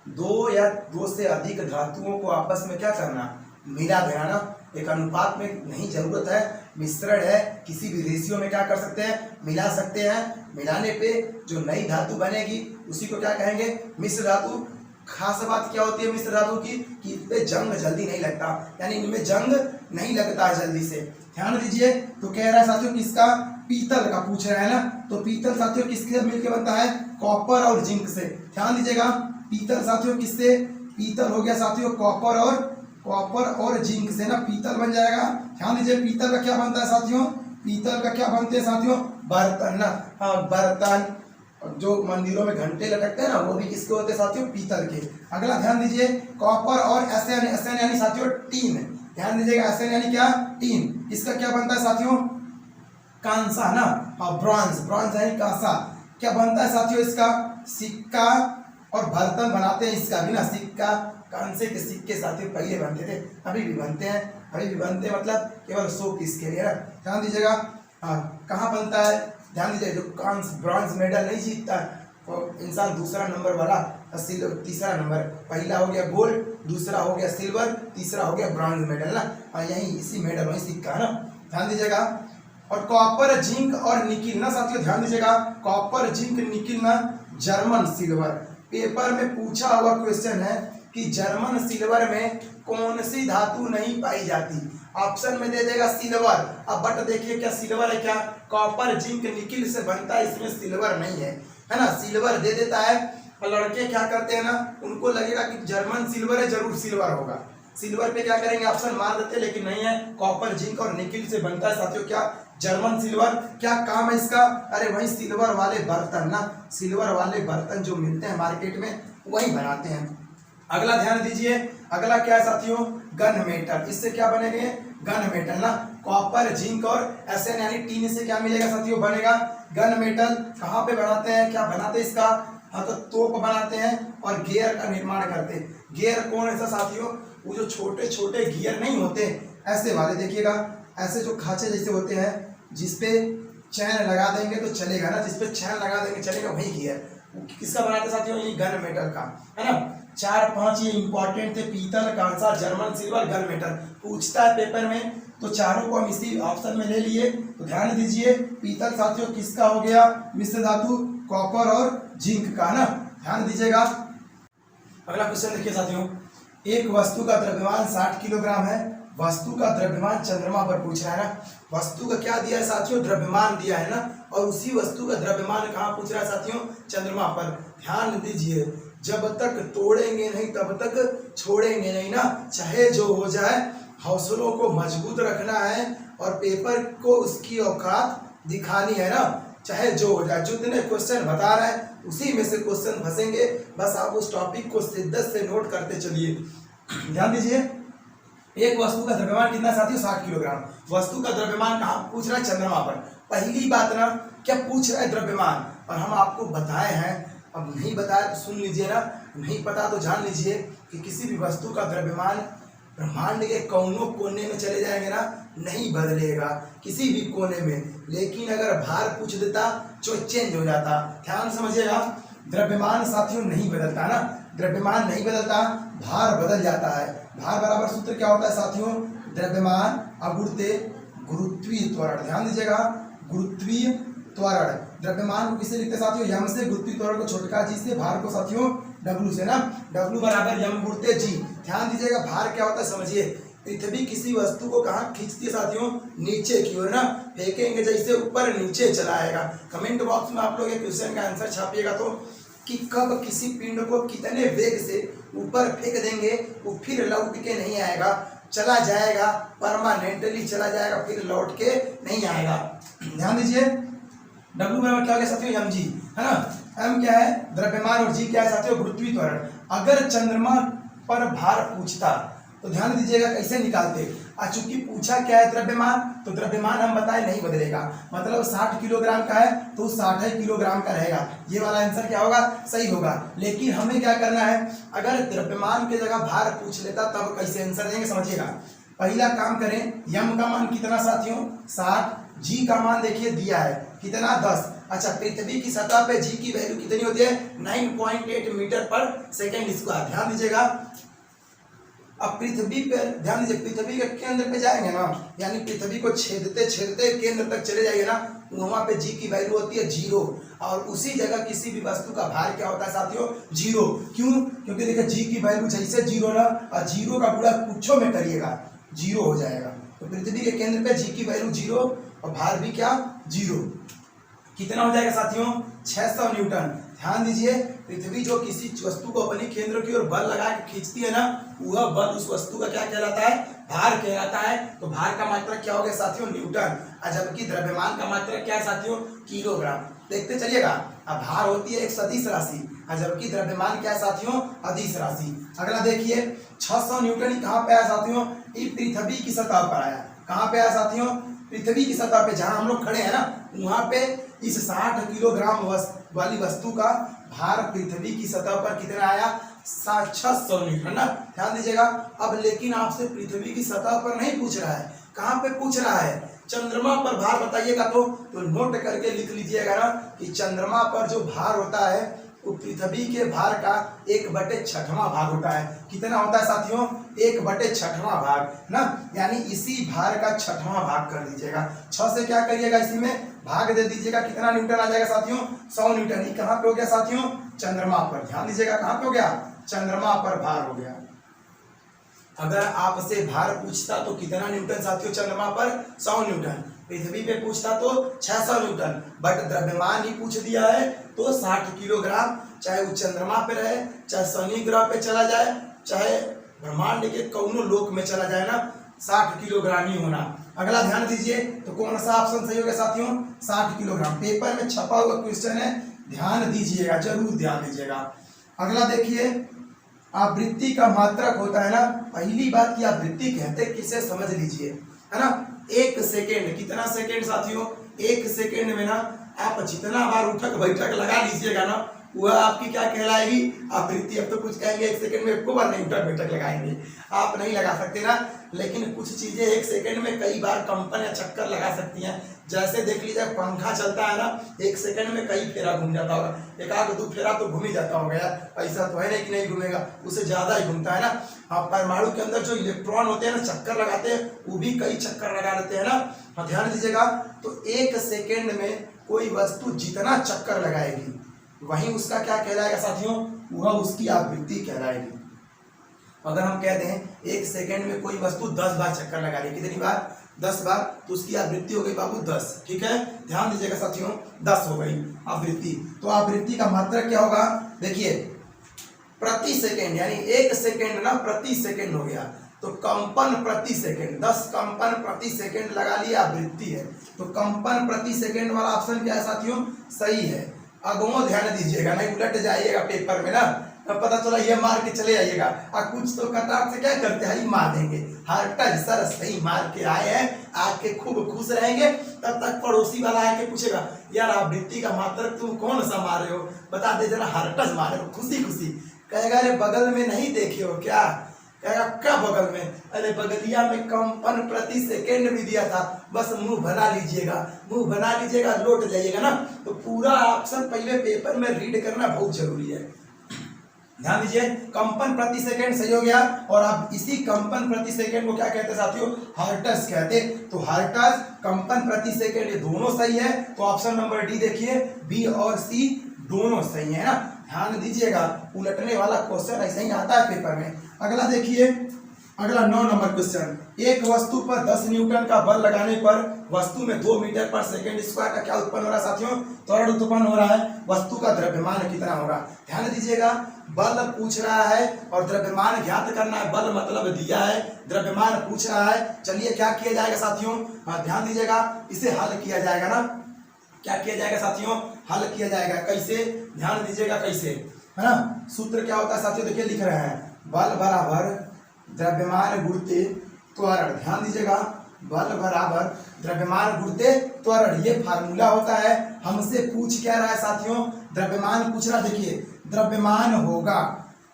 2 या 2 से अधिक धातुओं को आपस में क्या करना, मिला देना ना, एक अनुपात में नहीं, जरूरत है, मिश्रण है, किसी भी रेशियो में क्या कर सकते हैं, मिला सकते हैं। मिलाने पे जो नई धातु बनेगी उसी को क्या कहेंगे, मिश्र धातु। खास बात क्या होती है मिश्र धातु की, कि इस पे जंग जल्दी नहीं लगता, यानी इनमें जंग नहीं लगता है जल्दी से। ध्यान दीजिए, तो कह रहा है साथियों किसका, पीतल का पूछ रहा है ना, तो पीतल साथियों किसके मिलकर बनता है, कॉपर और जिंक से। ध्यान दीजिएगा, पीतल साथियों किससे, पीतल हो गया साथियों कॉपर और जिंक से ना, पीतल बन जाएगा। ध्यान दीजिए, पीतल का क्या बनता है साथियों, पीतल का क्या बनते हैं साथियों, बर्तन ना। हाँ, बर्तन, जो मंदिरों में घंटे लटकते हैं ना, वो भी किसके होते हैं साथियों, पीतल के। अगला ध्यान दीजिए, कॉपर और एसएन यानी साथियों टीन। ध्यान दीजिएगा, एसएन यानी क्या, टीन। इसका क्या बनता है साथियों, कांसा ना। हाँ, ब्रॉन्ज यानी कांसा। क्या बनता है साथियों इसका, सिक्का, और बर्तन बनाते हैं इसका भी ना, सिक्का, कांसे के सिक्के साथियों पहले बनते थे, अभी भी बनते हैं, मतलब केवल शो पीस के लिए ना। ध्यान दीजिएगा, हाँ कहाँ बनता है, ध्यान दीजिए, जो ब्रॉन्ज मेडल नहीं जीतता तो इंसान दूसरा नंबर वाला, तीसरा नंबर, पहला हो गया गोल्ड, दूसरा हो गया सिल्वर, तीसरा हो गया ब्रॉन्ज मेडल ना। हाँ, यही इसी मेडल वही सिक्का है ना। ध्यान दीजिएगा, और कॉपर जिंक और निकिल ना साथियों ध्यान दीजिएगा, कॉपर जिंक निकिल ना जर्मन सिल्वर। पेपर में पूछा हुआ क्वेश्चन है कि जर्मन सिल्वर में कौन सी धातु नहीं पाई जाती। ऑप्शन में दे देगा सिल्वर, अब बट देखिए क्या सिल्वर है क्या, कॉपर जिंक निकिल से बनता है, इसमें सिल्वर नहीं है, है ना, सिल्वर दे देता है। और लड़के क्या करते हैं ना, उनको लगेगा कि जर्मन सिल्वर है, जरूर सिल्वर होगा, सिल्वर पे क्या करेंगे ऑप्शन मार देते, लेकिन नहीं है, कॉपर जिंक और निकिल से बनता है साथियों क्या, जर्मन सिल्वर। क्या काम है इसका, अरे वही सिल्वर वाले बर्तन ना, सिल्वर वाले बर्तन जो मिलते हैं मार्केट में वही बनाते हैं। अगला ध्यान दीजिए, अगला क्या है साथियों, गन मेटल। इससे क्या बनेंगे, गन मेटल ना, कॉपर जिंक और एसएन यानी टीन से क्या मिलेगा साथियों, बनेगा गन मेटल। कहाँ पे बनाते हैं, क्या बनाते हैं इसका, हाँ तो तोप बनाते हैं और गियर का निर्माण करते हैं। गियर कौन ऐसा साथियों, वो जो छोटे छोटे गियर नहीं होते ऐसे वाले, देखिएगा ऐसे जो खांचे जैसे होते हैं, जिसपे चैन लगा देंगे तो चलेगा ना, जिसपे चैन लगा देंगे चलेगा, वही गियर। किसका बनाते साथियों, ये गन मेटल का, है ना। 4-5 ये इंपॉर्टेंट थे, पीतल, कांसा, जर्मन सिल्वर, गन मेटल। पूछता है पेपर में, तो चारों को हम इसी ऑप्शन में ले लिए। तो ध्यान दीजिए, पीतल साथियों किसका हो गया, मिश्र धातु, कॉपर और जिंक का ना, ध्यान दीजिएगा। अगला क्वेश्चन देखिए साथियों, एक वस्तु का द्रव्यमान 60 किलोग्राम है, वस्तु का द्रव्यमान चंद्रमा पर पूछ रहा है ना, वस्तु का क्या दिया है साथियों, द्रव्यमान दिया है ना, और उसी वस्तु का द्रव्यमान कहाँ पूछ रहा है साथियों, चंद्रमा पर। ध्यान दीजिए, जब तक तोड़ेंगे नहीं तब तक छोड़ेंगे नहीं ना, चाहे जो हो जाए, हौसलों को मजबूत रखना है और पेपर को उसकी औकात दिखानी है ना, चाहे जो हो जाए। जितने क्वेश्चन बता रहा है उसी में से क्वेश्चन फंसेंगे, बस आप उस टॉपिक को शिद्दत से नोट करते चलिए। ध्यान दीजिए, एक वस्तु का द्रव्यमान कितना साथियों, 60 किलोग्राम। वस्तु का द्रव्यमान कहाँ पूछ रहा है, चंद्रमा पर। पहली बात ना, क्या पूछ रहा है, द्रव्यमान, और हम आपको बताए हैं, अब नहीं बताया तो सुन लीजिए ना, नहीं पता तो जान लीजिए कि किसी भी वस्तु का द्रव्यमान ब्रह्मांड के कौनों कोने में चले जाएंगे ना, नहीं बदलेगा किसी भी कोने में, लेकिन अगर भार पूछ देता जो चेंज हो जाता। ध्यान समझिएगा, द्रव्यमान साथियों नहीं बदलता ना, द्रव्यमान नहीं बदलता, भार बदल जाता है। भार बराबर सूत्र क्या होता है साथियों, द्रव्यमान अगुणित गुरुत्वीय त्वरण। ध्यान दीजिएगा, गुरुत्वीय त्वरण, द्रव्यमान को किससे लिखते हैं साथियों, यम से, गुरुत्वीय त्वरण को छोटका जी से, भार को साथियों डब्लू से ना, डब्लू बराबर यम गुणित जी। ध्यान दीजिएगा, भार क्या होता है समझिए, पृथ्वी किसी वस्तु को कहाँ खींचती है साथियों, नीचे की ओर ना, फेंकेंगे जैसे ऊपर नीचे चला आएगा। कमेंट बॉक्स में आप लोग ये क्वेश्चन का आंसर छापिएगा तो, कि कब किसी पिंड को कितने वेग से ऊपर फेंक देंगे वो फिर लौट के नहीं आएगा, चला जाएगा, परमानेंटली चला जाएगा, फिर लौट के नहीं आएगा। ध्यान दीजिए, W बराबर क्या हो गया साथियों, एम जी, है ना। M क्या है, द्रव्यमान, और G क्या है साथियों, गुरुत्वीय त्वरण। अगर चंद्रमा पर भार पूछता तो ध्यान दीजिएगा कैसे निकालते, चूंकि पूछा क्या है, द्रव्यमान, तो द्रव्यमान हम बताए नहीं बदलेगा, मतलब 60 किलोग्राम का है तो 60 किलोग्राम का रहेगा, ये वाला आंसर क्या होगा, सही होगा। लेकिन हमें क्या करना है, अगर द्रव्यमान की जगह भार पूछ लेता तब कैसे आंसर देंगे समझिएगा। पहला काम करें, यम का मान कितना साथियों 60, जी का मान देखिए दिया है कितना 10। अच्छा, पृथ्वी की सतह पे जी की वैल्यू कितनी होती है 9.8 मीटर पर सेकेंड स्क्वायर। ध्यान दीजिएगा, अब पृथ्वी पर ध्यान दीजिए, पृथ्वी के केंद्र पे जाएंगे ना, यानी पृथ्वी को छेदते छेदते केंद्र तक चले जाएंगे ना, वहां पे जी की वैल्यू होती है 0, और उसी जगह किसी भी वस्तु का भार क्या होता है साथियों 0। क्यों, क्योंकि देखिए जी की वैल्यू जैसे 0 ना, और 0 का गुणा कुछों में करिएगा 0 हो जाएगा। तो पृथ्वी के केंद्र पे जी की वैल्यू 0 और भार भी क्या 0, कितना हो जाएगा साथियों 600 न्यूटन। ध्यान दीजिए, पृथ्वी जो किसी वस्तु को अपने केंद्र की ओर बल लगा के खींचती है ना, वह बल उस वस्तु का क्या कहलाता है, भार कहलाता है। तो भार का मात्रा क्या हो गया साथियों न्यूटन, और जबकि द्रव्यमान का मात्रा क्या है साथियों किलोग्राम। देखते चलिएगा, अब भार होती है एक सदिश राशि, और जबकि द्रव्यमान क्या है साथियों अदिश राशि। अगला देखिए 600 न्यूटन कहाँ पे आया साथियों, ये पृथ्वी की सतह पर आया। कहाँ पे आया साथियों, पृथ्वी की सतह पे, जहां हम लोग खड़े हैं ना, वहां पे इस 60 किलोग्राम वाली वस्तु का भार पृथ्वी की सतह पर कितना आया 600 न्यूटन ना। ध्यान दीजिएगा, अब लेकिन आपसे पृथ्वी की सतह पर नहीं पूछ रहा है, कहां पे पूछ रहा है, चंद्रमा पर भार बताइएगा। तो नोट करके लिख लीजिएगा ना कि चंद्रमा पर जो भार होता है पृथ्वी के भार का 1/6वां भाग होता है। कितना होता है साथियों? 1/6वां भाग ना, यानी इसी भार का 6वां भाग कर दीजिएगा। 6 से क्या करिएगा, इसी में भाग दे दीजिएगा। कितना न्यूटन आ जाएगा साथियों? 100 न्यूटन। ये कहाँ पे हो गया साथियों? चंद्रमा पर। ध्यान दीजिएगा, कहाँ पे हो गया? चंद्रमा पर भार हो गया। अगर आपसे भार पूछता तो कितना न्यूटन साथियों चंद्रमा पर? 100 न्यूटन। पृथ्वी पे पूछता तो 600 न्यूटन, बट द्रव्यमान ही पूछ दिया है तो 60 किलोग्राम। चाहे वो चंद्रमा पे रहे, चाहे शनि ग्रह पे चला जाए, चाहे ब्रह्मांड के कौनों लोक में चला जाए ना, 60 किलोग्राम ही होना। अगला ध्यान दीजिए, तो कौन सा ऑप्शन सही होगा साथियों? 60 किलोग्राम। पेपर में छपा हुआ क्वेश्चन है, ध्यान दीजिएगा, जरूर ध्यान दीजिएगा। अगला देखिए, आवृत्ति का मात्रक होता है ना। पहली बात की आवृत्ति कहते किसे समझ लीजिए, है ना। 1 सेकेंड, कितना सेकेंड साथियों? 1 सेकेंड में ना आप जितना बार उठक बैठक लगा लीजिएगा ना, वह आपकी क्या कहलाएगी? आवृत्ति। अब तो कुछ कहेंगे 1 सेकेंड में एको बार नहीं उठक बैठक लगाएंगे, आप नहीं लगा सकते ना, लेकिन कुछ चीजें 1 सेकेंड में कई बार कंपन या चक्कर लगा सकती हैं। जैसे देख लीजिए, पंखा चलता है ना, 1 सेकेंड में कई फेरा घूम जाता होगा, 1-2 फेरा तो घूम ही जाता होगा यार, ऐसा तो है नहीं कि नहीं घूमेगा, उससे ज्यादा ही घूमता है ना। हाँ, परमाणु के अंदर जो इलेक्ट्रॉन होते हैं ना, चक्कर लगाते हैं, वो भी कई चक्कर लगा देते हैं ना। हाँ, ध्यान दीजिएगा, तो 1 सेकेंड में कोई वस्तु जितना चक्कर लगाएगी वहीं उसका क्या कहलाएगा साथियों? वह उसकी आवृत्ति कहलाएगी। अगर हम कहते हैं 1 सेकेंड में कोई वस्तु 10 बार चक्कर लगा रही, कितनी बार? 10 बार, तो उसकी आवृत्ति हो गई बाबू 10। ठीक है, ध्यान दीजिएगा साथियों, 10 हो गई आवृत्ति। तो आवृत्ति का मात्रक क्या होगा? देखिए, प्रति सेकेंड, यानी 1 सेकेंड ना प्रति सेकेंड हो गया, तो कंपन प्रति सेकेंड, 10 कंपन प्रति सेकेंड लगा लिया, आवृत्ति है। तो कंपन प्रति सेकेंड वाला ऑप्शन क्या है साथियों? सही है। अगो ध्यान दीजिएगा, नहीं उलट जाइएगा पेपर में ना, तब पता चला ये मार के चले आइएगा। और कुछ तो कतार से क्या करते हैं, मार देंगे। हर टच सर सही मार के आए हैं, आके खूब खुश रहेंगे। तब तक पड़ोसी वाला आके पूछेगा, यार आवृत्ति का मात्रक तुम कौन सा मार रहे हो, बता दे जरा। हर टच मारे हो, खुशी खुशी। कहेगा अरे बगल में नहीं देखे हो क्या? कहेगा क्या बगल में? अरे बगलिया में कंपन प्रति सेकेंड भी दिया था, बस मुंह बना लीजिएगा, मुंह बना लीजिएगा, लौट जाइएगा ना। तो पूरा ऑप्शन पहले पेपर में रीड करना बहुत जरूरी है। ध्यान दीजिए, कंपन प्रति सेकेंड सही हो गया। और अब इसी कंपन प्रति सेकेंड को क्या कहते हैं साथियों? हर्ट्ज कहते। तो हर्ट्ज, कंपन प्रति सेकेंड, ये दोनों सही है। तो ऑप्शन नंबर डी देखिए, बी और सी दोनों सही है ना। ध्यान दीजिएगा, उलटने वाला क्वेश्चन ऐसे ही आता है पेपर में। अगला देखिए, अगला 9 नंबर क्वेश्चन। एक वस्तु पर 10 न्यूटन का बल लगाने पर वस्तु में 2 मीटर पर सेकेंड स्क्वायर का क्या उत्पन्न हो रहा है साथियों? त्वरण उत्पन्न हो रहा है। वस्तु का द्रव्यमान कितना होगा? ध्यान दीजिएगा, बल पूछ रहा है और द्रव्यमान ज्ञात करना है। बल मतलब दिया है, द्रव्यमान पूछ रहा है। चलिए क्या किया जाएगा साथियों? हाँ, ध्यान दीजिएगा, इसे हल किया जाएगा ना। क्या किया जाएगा साथियों? हल किया जाएगा। कैसे? ध्यान दीजिएगा कैसे, है ना। सूत्र क्या होता है साथियों? देखिए लिख रहे हैं, बल बराबर द्रव्यमान गुणित त्वरण। ध्यान दीजिएगा, बल बराबर द्रव्यमान गुणित त्वरण, ये फार्मूला होता है। हमसे पूछ क्या रहा है साथियों? द्रव्यमान पूछ रहा। देखिए, द्रव्यमान होगा,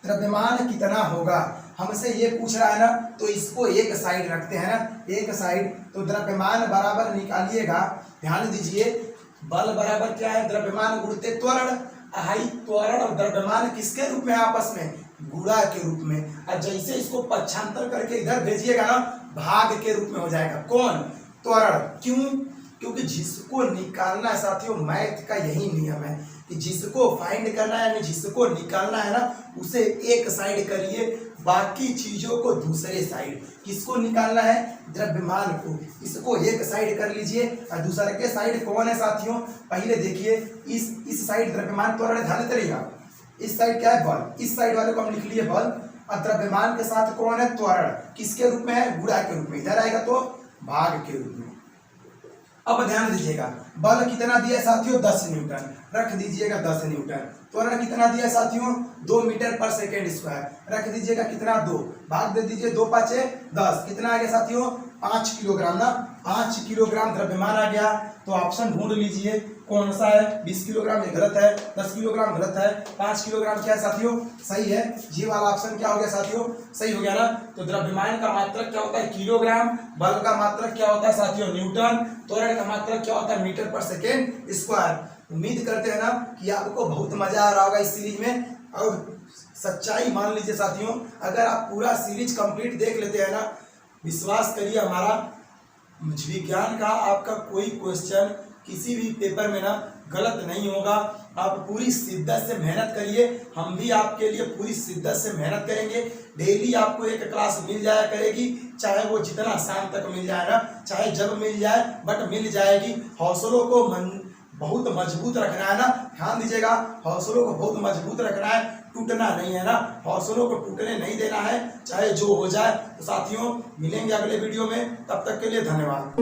द्रव्यमान कितना होगा, हमसे ये पूछ रहा है ना। तो इसको एक साइड रखते हैं ना, एक साइड। तो द्रव्यमान बराबर निकालिएगा। ध्यान दीजिए, बल बराबर क्या है? द्रव्यमान गुणित त्वरण। हाई त्वरण और द्रव्यमान किसके रूप में? आपस में गुणा के रूप में। और जैसे इसको पक्षांतर करके इधर भेजिएगा ना, भाग के रूप में हो जाएगा। कौन? त्वरण। क्यों? क्योंकि जिसको निकालना है साथियों, मैथ का यही नियम है कि जिसको फाइंड करना है यानी जिसको निकालना है ना, उसे एक साइड करिए, बाकी चीजों को दूसरे साइड। किसको निकालना है? द्रव्यमान को। इसको एक साइड कर लीजिए और दूसरे के साइड कौन है साथियों? पहले देखिए, इस साइड द्रव्यमान त्वरण, ध्यान देते रहिएगा। इस साइड क्या है? बल। इस साइड वाले को हम लिख लिए बल, और द्रव्यमान के साथ कौन है? त्वरण। किसके रूप में है? गुणा के रूप में। इधर आएगा तो भाग के रूप में। अब ध्यान दीजिएगा, बल कितना दिया है साथियों? 10 न्यूटन। रख दीजिएगा 10 न्यूटन। त्वरण कितना दिया है साथियों? 2 मीटर पर सेकेंड स्क्वायर। रख दीजिएगा कितना? 2। भाग दे दीजिए, 2 पाँचे 10। कितना आ गया साथियों? 5 किलोग्राम ना। 5 किलोग्राम द्रव्यमान आ गया। तो ऑप्शन ढूंढ लीजिए कौन सा है। 20 किलोग्राम ये गलत है, 10 किलोग्राम गलत है, 5 किलोग्राम क्या है साथियों? सही है। ये वाला ऑप्शन क्या हो गया साथियों? सही हो गया ना। तो द्रव्यमान का मात्रक क्या होता है? किलोग्राम। बल का मात्रक क्या होता है साथियों? न्यूटन। त्वरण का मात्रक क्या होता है? मीटर पर सेकेंड स्क्वायर। उम्मीद करते हैं ना कि आपको बहुत मजा आ रहा होगा इस सीरीज में। और सच्चाई मान लीजिए साथियों, अगर आप पूरा सीरीज कंप्लीट देख लेते हैं ना, विश्वास करिए हमारा, विज्ञान का आपका कोई क्वेश्चन किसी भी पेपर में ना गलत नहीं होगा। आप पूरी शिद्दत से मेहनत करिए, हम भी आपके लिए पूरी शिद्दत से मेहनत करेंगे। डेली आपको एक क्लास मिल जाया करेगी, चाहे वो जितना शाम तक मिल जाए ना, चाहे जब मिल जाए, बट मिल जाएगी। हौसलों को बहुत मजबूत रखना है ना, ध्यान दीजिएगा, हौसलों को बहुत मजबूत रखना है, टूटना नहीं है ना, हौसलों को टूटने नहीं देना है, चाहे जो हो जाए। तो साथियों मिलेंगे अगले वीडियो में, तब तक के लिए धन्यवाद।